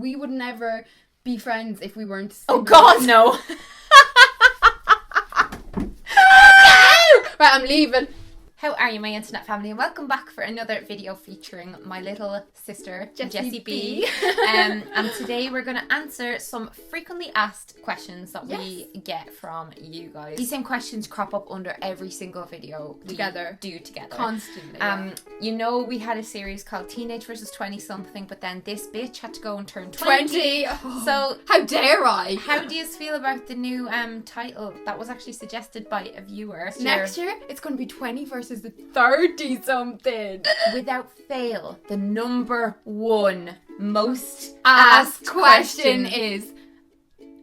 We would never be friends if we weren't siblings. Oh God, no. Right, I'm leaving. How are you, my internet family, and welcome back for another video featuring my little sister, Jessie B. And today we're going to answer some frequently asked questions that we get from you guys. These same questions crop up under every single video we do together. Constantly. You know, we had a series called Teenage versus 20-something, but then this bitch had to go and turn 20. Oh, so, how dare I? How do you feel about the new title that was actually suggested by a viewer? Next year, it's going to be 20 versus the 30-something. Without fail, the number one most asked question is,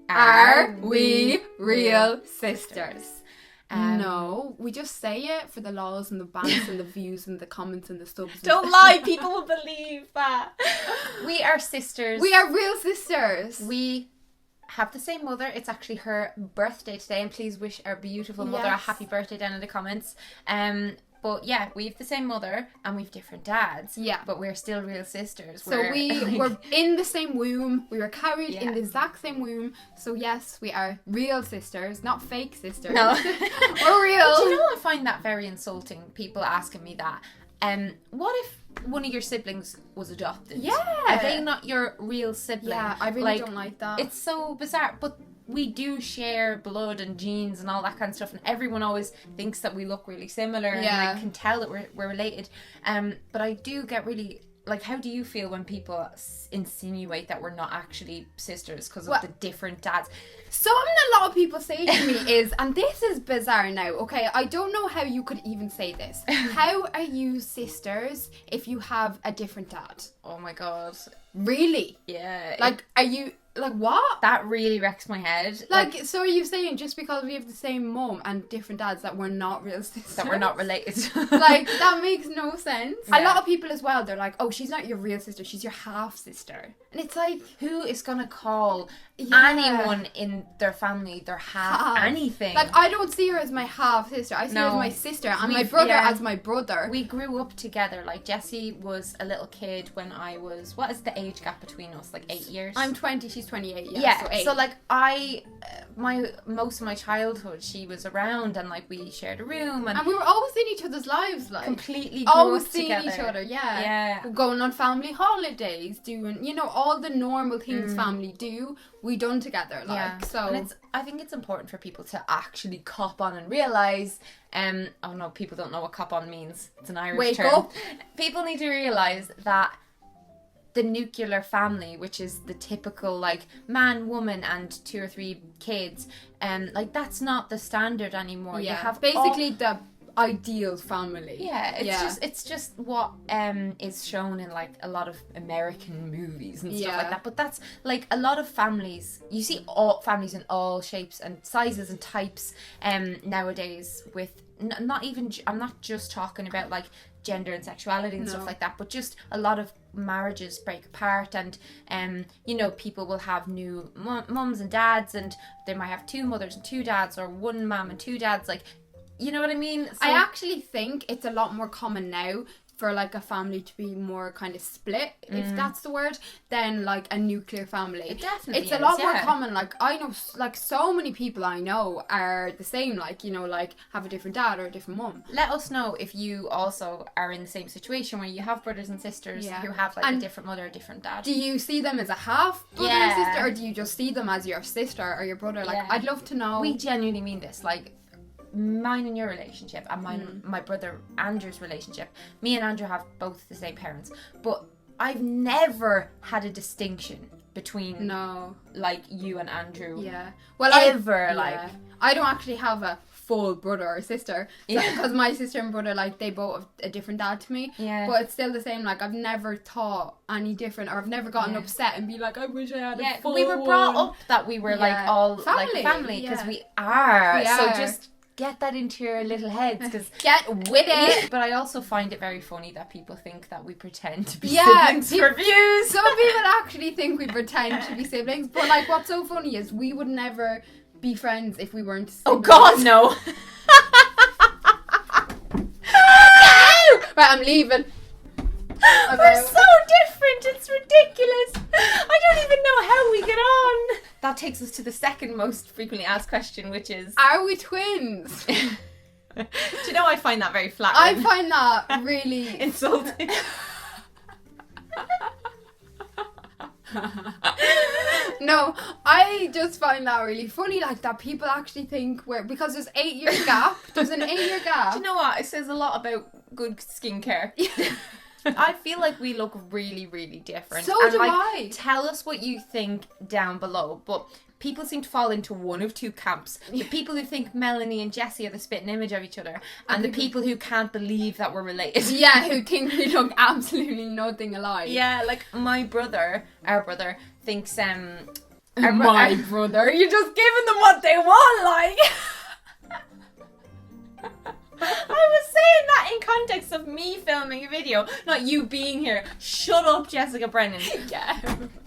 are we real sisters? No, we just say it for the laws and the bans and the views and the comments and the subs. Don't lie, people will believe that. We are sisters. We are real sisters. We have the same mother. It's actually her birthday today, and please wish our beautiful mother a happy birthday down in the comments. But yeah, we have the same mother and we've different dads. Yeah. But we're still real sisters. So we were in the same womb. We were carried in the exact same womb. So yes, we are real sisters, not fake sisters. No. We're real. But you know, I find that very insulting, people asking me that. What if one of your siblings was adopted? Yeah. Are they not your real sibling? Yeah, I really don't like that. It's so bizarre. But we do share blood and genes and all that kind of stuff, and everyone always thinks that we look really similar and like, can tell that we're related. But I do get really, like, how do you feel when people insinuate that we're not actually sisters because of the different dads? Something a lot of people say to me is, and this is bizarre now, okay, I don't know how you could even say this. How are you sisters if you have a different dad? Oh my God. Really? Yeah. Like, are you... Like, what? That really wrecks my head. Like, so are you saying just because we have the same mum and different dads that we're not real sisters? That we're not related. Like, that makes no sense. Yeah. A lot of people as well, they're like, oh, she's not your real sister, she's your half-sister. And it's like... Who is going to call anyone in their family their half anything? Like, I don't see her as my half-sister. I see her as my sister and my brother as my brother. We grew up together. Like, Jessie was a little kid when I was... What is the age gap between us? Like 8 years? I'm 20, she's 28. Yeah, so like most of my childhood she was around, and like we shared a room, and we were always in each other's lives, like completely always seeing each other. Going on family holidays, doing, you know, all the normal things family do, we done together, like. So and I think it's important for people to actually cop on and realise, oh no, people don't know what cop on means, it's an Irish term. Wake up. People need to realise that the nuclear family, which is the typical like man, woman and 2 or 3 kids, like that's not the standard anymore. Yeah, you have basically the ideal family. Yeah, it's just what is shown in like a lot of American movies and stuff like that. But that's like a lot of families. You see all families in all shapes and sizes and types nowadays with not even, I'm not just talking about like gender and sexuality and stuff like that, but just a lot of marriages break apart, and you know, people will have new mums and dads, and they might have 2 mothers and 2 dads, or 1 mum and 2 dads, like, you know what I mean? So, I actually think it's a lot more common now for like a family to be more kind of split, if that's the word, than like a nuclear family. It definitely it's a lot more common. Like, I know, like, so many people I know are the same, like, you know, like have a different dad or a different mum. Let us know if you also are in the same situation where you have brothers and sisters who have like a different mother, a different dad. Do you see them as a half brother and sister, or do you just see them as your sister or your brother? Like, I'd love to know. We genuinely mean this, like, mine and your relationship, and mine and my brother Andrew's relationship. Me and Andrew have both the same parents, but I've never had a distinction between like you and Andrew. Yeah. Well, I don't actually have a full brother or sister, because my sister and brother, like, they both have a different dad to me. Yeah. But it's still the same. Like, I've never thought any different, or I've never gotten upset and be like, I wish I had a full we were brought up that we were like all family. Like family, because we are. So just get that into your little heads, because get with it. But I also find it very funny that people think that we pretend to be siblings for views. Some people actually think we pretend to be siblings, but like, what's so funny is we would never be friends if we weren't siblings. Oh God, no. Right, I'm leaving. We're so different, it's ridiculous. I don't even how we get on. That takes us to the second most frequently asked question, which is... Are we twins? Do you know, I find that very flattering. I find that really... insulting. No, I just find that really funny, like that people actually think because there's 8-year gap. There's an 8-year gap. Do you know what? It says a lot about good skincare. I feel like we look really, really different. So do I. Tell us what you think down below. But people seem to fall into one of two camps. The people who think Melanie and Jessie are the spitting image of each other, and the people who can't believe that we're related. Yeah, who think we look absolutely nothing alike. Yeah, like our brother, thinks my brother. You're just giving them what they want, like. I was saying that in context of me filming a video, not you being here. Shut up, Jessica Brennan.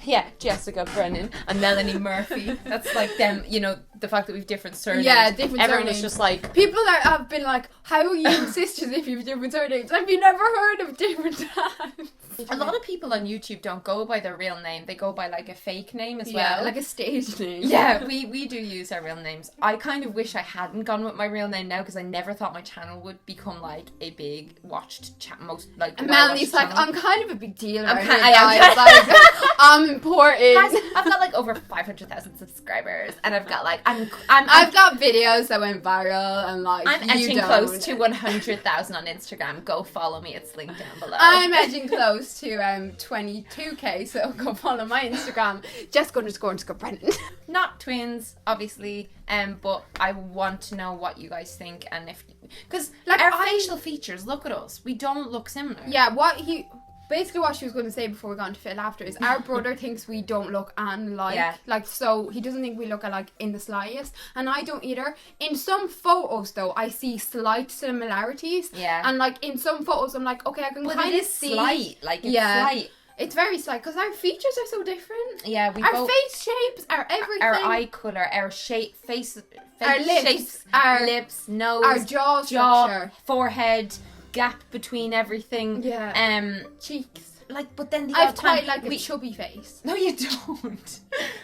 Yeah, Jessica Brennan and Melanie Murphy. That's like them, you know, the fact that we've different surnames. Yeah, different Everyone surnames. was just like... People have been like, how are you sisters if you have different surnames? Have you never heard of different dads? A lot of people on YouTube don't go by their real name. They go by like a fake name as well. Yeah, like a stage name. Yeah, we do use our real names. I kind of wish I hadn't gone with my real name now, because I never thought my channel would become like a big watched And Melanie's like, I'm kind of a big deal. I'm important. Guys, I've got like over 500,000 subscribers, and I've got like I've got videos that went viral, and like I'm edging close to 100,000 on Instagram. Go follow me; it's linked down below. I'm edging close to 22k, so go follow my Instagram, Jessica__Brennan. Not twins, obviously, but I want to know what you guys think, and if, because like our facial features, look at us, we don't look similar. Yeah, basically what she was going to say before we got into fit laughter is our brother thinks we don't look alike. Yeah. Like, so he doesn't think we look alike in the slightest, and I don't either. In some photos though, I see slight similarities. Yeah. And like in some photos I'm like, okay, I can kind of see. Slight, like it's slight. It's very slight because our features are so different. Yeah, our face shapes, our everything. Our eye colour, our shape, our lips, shapes, our lips, nose, our jaw structure, forehead, gap between everything. Yeah. Cheeks. Like, but then I've quite like a chubby face. No, you don't.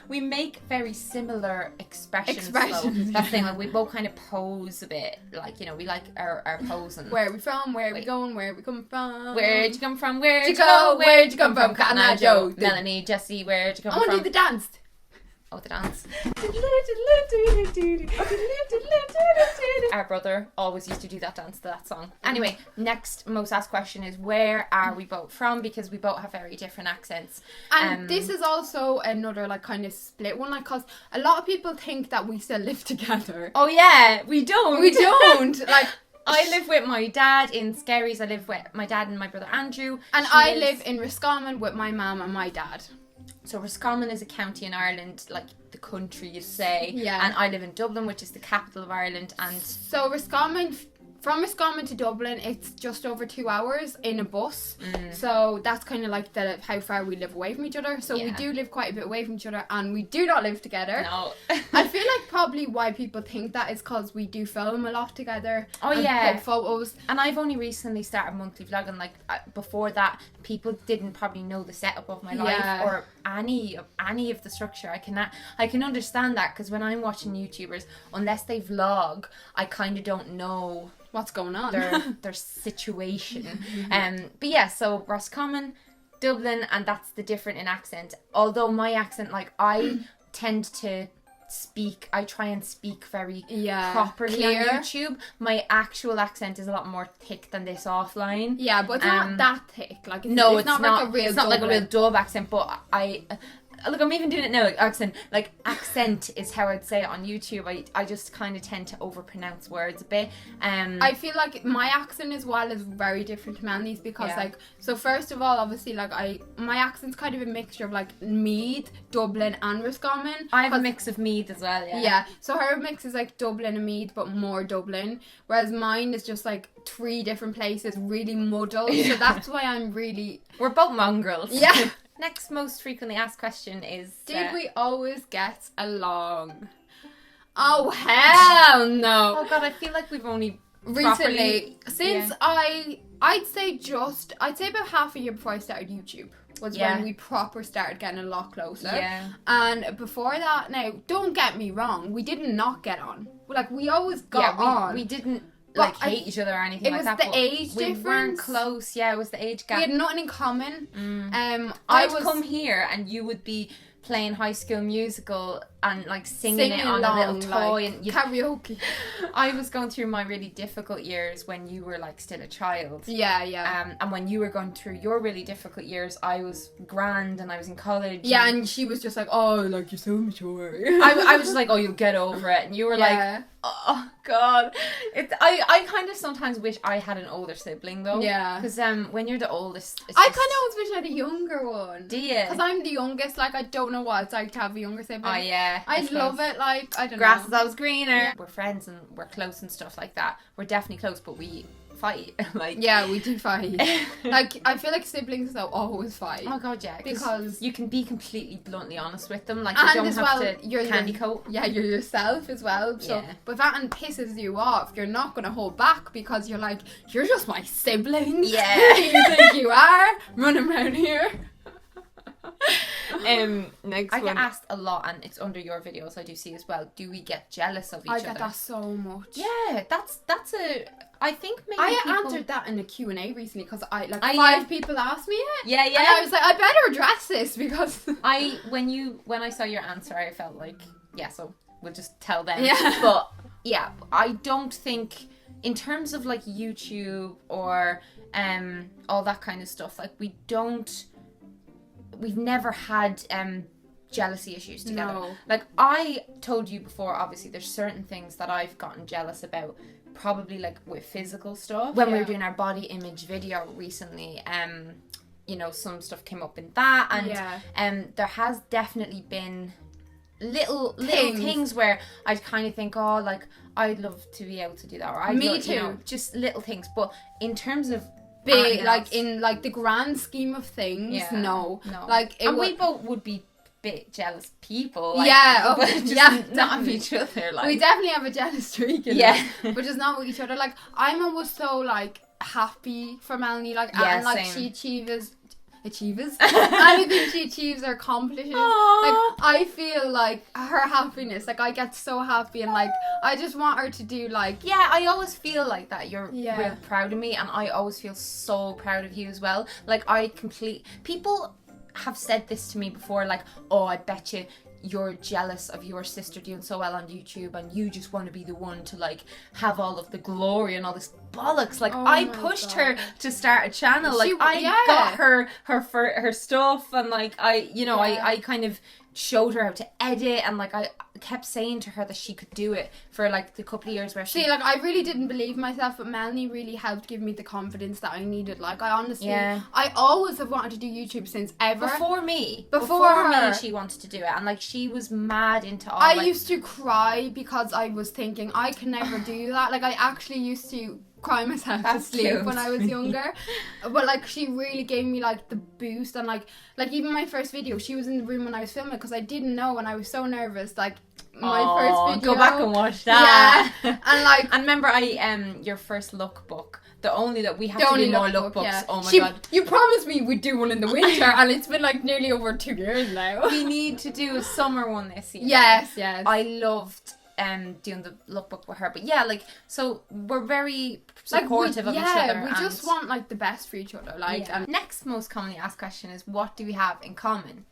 We make very similar expressions. That's the thing. Like, we both kind of pose a bit. Like, you know, we like our posing. Where are we from? Where are we going? Where are we coming from? Where'd you come from? Where'd you go? Where'd you come from? Cotton Eye Joe. Melanie, Jessie, where'd you come from? I want to do the dance. Oh, the dance. Our brother always used to do that dance to that song. Anyway, next most asked question is, where are we both from? Because we both have very different accents. And this is also another like kind of split one, like, because a lot of people think that we still live together. Oh yeah, we don't. We don't. Like, I live with my dad in Skerries. I live with my dad and my brother Andrew. And I live in Roscommon with my mum and my dad. So Roscommon is a county in Ireland, like the country, you say. Yeah. And I live in Dublin, which is the capital of Ireland. And so from Roscommon to Dublin, it's just over 2 hours in a bus. So that's kind of like how far we live away from each other. So we do live quite a bit away from each other, and we do not live together. No. I feel like probably why people think that is because we do film a lot together. Oh, and yeah. put photos. And I've only recently started monthly vlogging. Like, before that, people didn't probably know the setup of my life or any of the structure. I can understand that, because when I'm watching YouTubers, unless they vlog, I kind of don't know what's going on, their situation. But yeah, so Roscommon, Dublin, and that's the different in accent. Although my accent, like, I tend to try and speak very properly on YouTube. My actual accent is a lot more thick than this offline. Yeah, but it's not that thick. Like, it's not like a real. It's not like a real dub accent. But look, I'm even doing it now. Like, accent is how I'd say it on YouTube. I just kind of tend to overpronounce words a bit. I feel like my accent as well is very different to Melanie's, because like, so first of all, obviously, like, my accent's kind of a mixture of like Meath, Dublin, and Roscommon. I have a mix of Meath as well. Yeah. So her mix is like Dublin and Meath, but more Dublin, whereas mine is just like 3 different places, really muddled. So that's why we're both mongrels. Yeah. Next most frequently asked question is, did we always get along? Oh, hell no. Oh god, I feel like we've only recently, since I'd say about half a year before I started YouTube. was when we proper started getting a lot closer. Yeah. And before that, now, don't get me wrong, we did not get on. Like, we always got on. We didn't, like, hate each other or anything like that. It was the age difference. We weren't close. Yeah, it was the age gap. We had nothing in common. I'd come here and you would be playing High School Musical and like singing it on a little toy, and karaoke. I was going through my really difficult years when you were like still a child. Yeah. And when you were going through your really difficult years, I was grand and I was in college. Yeah, and she was just like, oh, like, you're so mature. I was just like, oh, you'll get over it, and you were like, oh god. I kind of sometimes wish I had an older sibling though. Yeah. Because when you're the oldest, I kind of always wish I had a younger one. Do you? Because I'm the youngest. Like, I don't know what it's like to have a younger sibling. Oh yeah. I love it. Like, I don't Grass know. is always greener. We're friends and we're close and stuff like that. We're definitely close, but we fight. Like, yeah, we do fight. Like, I feel like siblings though always fight. Oh god, yeah. Because you can be completely bluntly honest with them. Like, you don't have to candy coat. Yeah, you're yourself as well. So, but that and pisses you off, you're not gonna hold back because you're like, you're just my sibling. Yeah. Who do you think you are running around here? Next I get asked a lot, and it's under your videos I do see as well. Do we get jealous of each other? I get that so much. Yeah, that's a. I think maybe I answered that in a Q&A recently because five people asked me it. Yeah. And I was like, I better address this because when I saw your answer, I felt like so we'll just tell them. Yeah. But yeah, I don't think in terms of like YouTube or all that kind of stuff, like we've never had jealousy issues together. No. Like, I told you before, obviously there's certain things that I've gotten jealous about, probably like with physical stuff. When we were doing our body image video recently, some stuff came up in that, and there has definitely been little things where I'd kind of think, oh, like, I'd love to be able to do that, or I'd Me love, too. Just little things. But in terms of big, like in like the grand scheme of things, no. Like, we both would be bit jealous people. Like, not of each other. Like, we definitely have a jealous streak. But just not with each other. Like, I'm always so like happy for Melanie. Like, and like same. She achieves anything she achieves or accomplishes. Aww. Like, I feel like her happiness, like, I get so happy, and like, I just want her to do like, I always feel like that you're real proud of me, and I always feel so proud of you as well. Like, people have said this to me before, like, oh, I bet you're jealous of your sister doing so well on YouTube and you just want to be the one to like have all of the glory and all this bollocks. Like, I pushed her to start a channel. Like, I got her stuff, and like I kind of showed her how to edit, and like I kept saying to her that she could do it for like the couple of years where she... See, like, I really didn't believe myself, but Melanie really helped give me the confidence that I needed. Like, I honestly, I always have wanted to do YouTube since ever. Before me, she wanted to do it, and like she was mad into all. I used to cry because I was thinking I can never do that. Like, I actually used to cry myself to sleep when I was younger. But like, she really gave me like the boost, and like even my first video, she was in the room when I was filming because I didn't know, and I was so nervous. Like, my first video, go back and watch that. And remember your first lookbook. We have to do more lookbooks. Oh my god! You promised me we'd do one in the winter, and it's been like nearly over 2 years now. We need to do a summer one this year. Yes. I loved doing the lookbook with her, but so we're very supportive of each other. We just want like the best for each other. Like, and next most commonly asked question is, what do we have in common?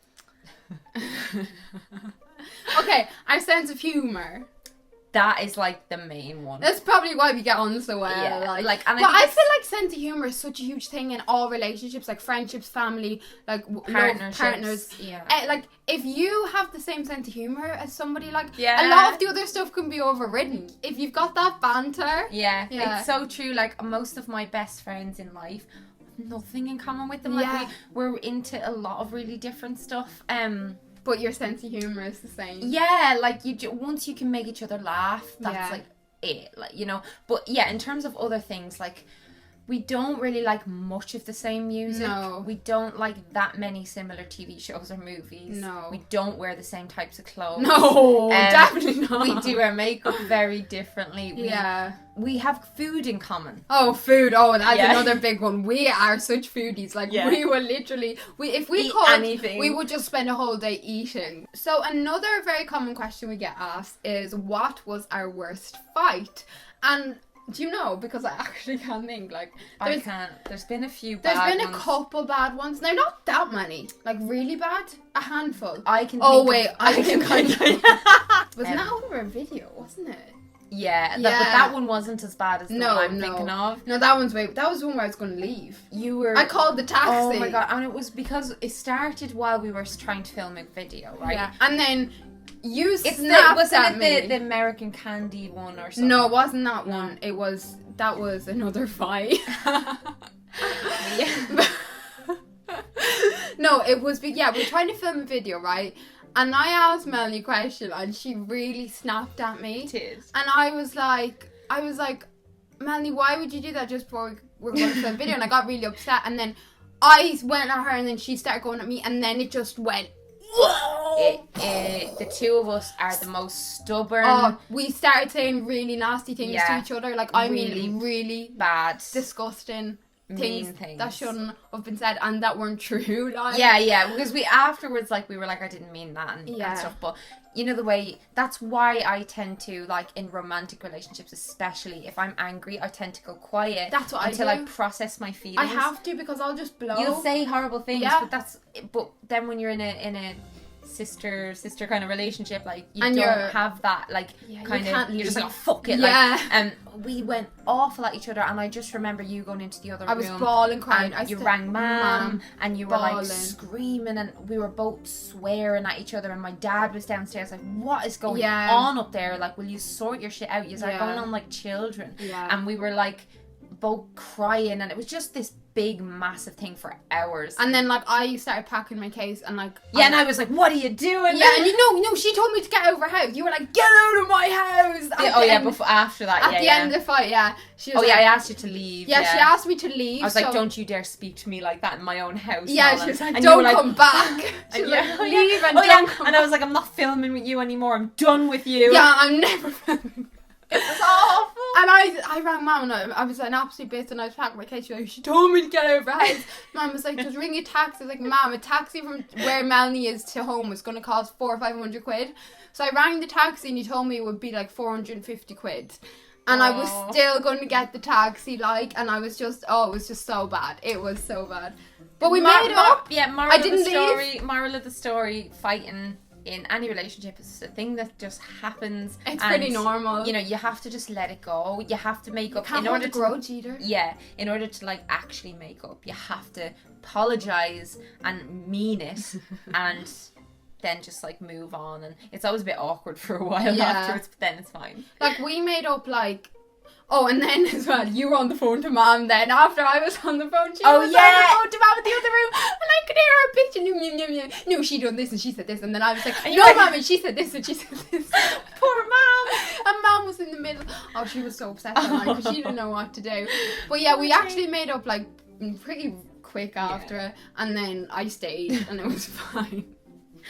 Okay, our sense of humor. That is like the main one. That's probably why we get on so well. Yeah, I feel like sense of humor is such a huge thing in all relationships, like friendships, family, like partners. Yeah. Like, if you have the same sense of humor as somebody, like, a lot of the other stuff can be overridden. If you've got that banter. Yeah, it's so true. Like, most of my best friends in life, nothing in common with them. Like, we're into a lot of really different stuff. But your sense of humor is the same. Yeah, like, once you can make each other laugh, that's like it, like, But yeah, in terms of other things, like, we don't really like much of the same music. No. We don't like that many similar TV shows or movies. No. We don't wear the same types of clothes. No, definitely not. We do our makeup very differently. We have food in common. Oh, food. Oh, that's another big one. We are such foodies. Like, we will literally, if we eat could, anything. we would just spend a whole day eating. So another very common question we get asked is, what was our worst fight? And do you know? Because I actually can't think. Like, I can't. There's been a few There's bad been ones. a couple bad ones. No, not that many. Like, really bad? A handful. I can Oh, think wait. of, I think I Wasn't that over a video, wasn't it? Yeah, but that one wasn't as bad as the one I'm thinking of. No, that was the one where I was going to leave. I called the taxi. Oh my god, and it was because it started while we were trying to film a video, right? Yeah, and then you snapped at me. The American Candy one or something? No, it wasn't that one. That was another fight. No, it was, we were trying to film a video, right? And I asked Melanie a question and she really snapped at me. It is. And I was like, Melanie, why would you do that just before we're going to film a video? And I got really upset. And then I went at her and then she started going at me and then it just went, whoa! The two of us are the most stubborn. Oh, we started saying really nasty things to each other. Like, I mean, really bad, disgusting things that shouldn't have been said and that weren't true. Like. Yeah, because we afterwards, like, we were like, I didn't mean that and stuff. But you know the way, that's why I tend to, like, in romantic relationships especially, if I'm angry, I tend to go quiet. That's what until I do. I process my feelings. I have to, because I'll just blow. You'll say horrible things, but then when you're in a sister kind of relationship, like, you don't have that, like, you're just like, oh, fuck it. Like, we went awful at each other, and I just remember you going into the other room. I was bawling, crying. You rang Mum, and you were like screaming, and we were both swearing at each other, and my dad was downstairs like, what is going on up there? Like, will you sort your shit out? You're like going on like children. And we were like both crying, and it was just this big massive thing for hours. And then, like, I started packing my case and, like, and I was like, what are you doing? Yeah, and no, she told me to get out of her house. You were like, get out of my house. Before, after that, at the end of the fight, she was I asked you to leave. Yeah, she asked me to leave. I was like, don't you dare speak to me like that in my own house. Yeah, she was like, don't come back. She was like, leave and don't come back. And I was like, I'm not filming with you anymore. I'm done with you. Yeah, I'm never filming. It was awful. And I rang Mum and I was an absolute bitch and I was packing my case. She told me to get out of her house. Mum was like, just ring a taxi. I was like, Mum, a taxi from where Melanie is to home was going to cost 400 or 500 quid. So I rang the taxi and he told me it would be like 450 quid. And I was still going to get the taxi, like, and I was just, it was just so bad. It was so bad. But we made it up. Yeah, moral of the story, fighting in any relationship is a thing that just happens. It's pretty normal. You know, you have to just let it go. You have to make up. In order to grudge either. Yeah, in order to, like, actually make up, you have to apologise and mean it, and then just, like, move on. And it's always a bit awkward for a while afterwards, but then it's fine. Like, we made up, like. Oh, and then as well, you were on the phone to Mum then. After I was on the phone, she was on the phone to Mum in the other room. And I could hear her bitching. No, she done this and she said this. And then I was like, no, Mum, and she said this and she said this. Poor Mum. And Mum was in the middle. Oh, she was so upset because she didn't know what to do. But yeah, we actually made up, like, pretty quick after it. And then I stayed and it was fine.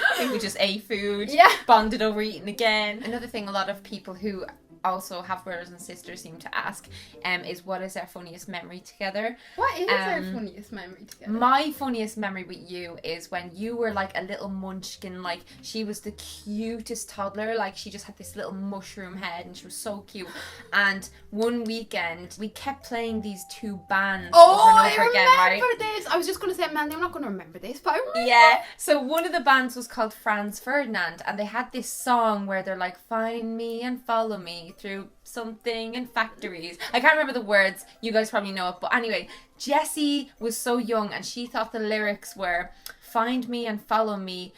I think we just ate food. Yeah. Bonded over eating again. Another thing a lot of people who also have brothers and sisters seem to ask is, what is our funniest memory together? What is our funniest memory together? My funniest memory with you is when you were like a little munchkin. Like, she was the cutest toddler. Like, she just had this little mushroom head and she was so cute. And one weekend we kept playing these two bands over and over again, right? I remember this. I was just going to say, Melanie, I'm not going to remember this, but I remember. Yeah, so one of the bands was called Franz Ferdinand, and they had this song where they're like, find me and follow me through something in factories. I can't remember the words. You guys probably know it. But anyway, Jessie was so young and she thought the lyrics were, find me and follow me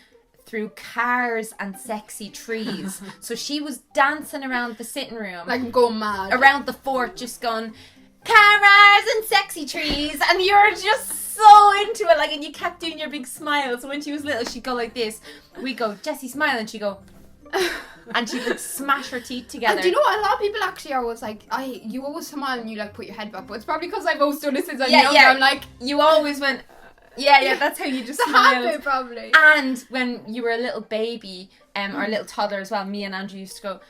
through cars and sexy trees. So she was dancing around the sitting room. Like, going mad. Around the fort, just going, cars and sexy trees. And you're just so into it. Like, and you kept doing your big smile. So when she was little, she'd go like this. We'd go, Jessie, smile. And she'd go, And she'd like smash her teeth together. And do you know what? A lot of people actually are always like, you always smile and you like put your head back, but it's probably because I've always done this since I'm younger. I'm like, you always went, that's how you just smiled. Habit, probably. And when you were a little baby, or a little toddler as well, me and Andrew used to go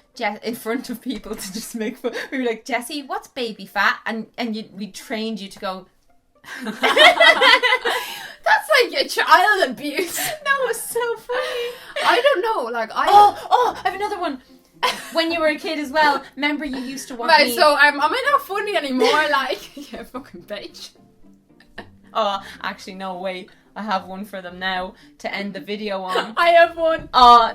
in front of people to just make fun. We were like, Jessie, what's baby fat? And we trained you to go. That's like your child abuse. That was so funny. I don't know, like I have another one. When you were a kid as well, remember you used to want me. So am I not funny anymore? Like, yeah, fucking bitch. Oh, actually, no, wait. I have one for them now to end the video on. I have one.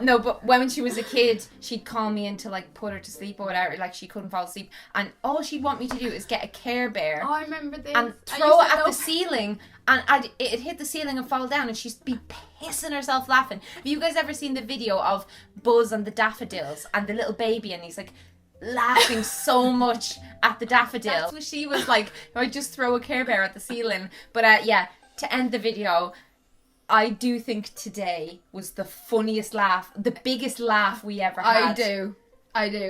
No, but when she was a kid, she'd call me in to like put her to sleep or whatever. Like she couldn't fall asleep, and all she'd want me to do is get a Care Bear. Oh, I remember this. And throw it at the ceiling, and it'd hit the ceiling and fall down, and she'd be pissing herself laughing. Have you guys ever seen the video of Buzz and the daffodils and the little baby, and he's like laughing so much at the daffodil? That's what she was like. I'd just throw a Care Bear at the ceiling. But to end the video, I do think today was the funniest laugh, the biggest laugh we ever had. I do.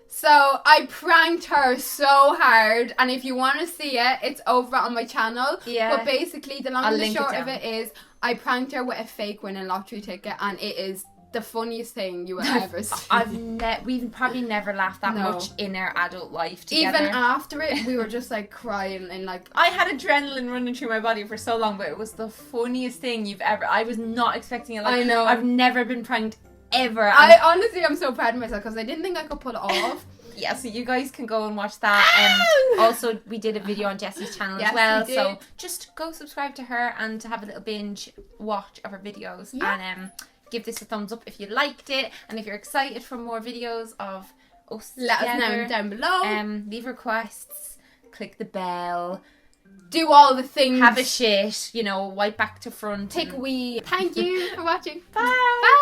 So I pranked her so hard, and if you want to see it, it's over on my channel. Yeah. But basically, the long and the short of it is, I pranked her with a fake winning lottery ticket, and it is the funniest thing you will ever see. We've probably never laughed that much in our adult life together. Even after it, we were just like crying and like... I had adrenaline running through my body for so long, but it was the funniest thing you've ever... I was not expecting it. Like, I know. I've never been pranked ever. I'm so proud of myself because I didn't think I could pull it off. Yeah, so you guys can go and watch that. Also, we did a video on Jessie's channel as well. So just go subscribe to her and to have a little binge watch of her videos. Yeah. And give this a thumbs up if you liked it, and if you're excited for more videos of us let us know down below. Leave requests, click the bell, do all the things, have a shit, wipe back to front, take a wee. Thank you for watching. Bye.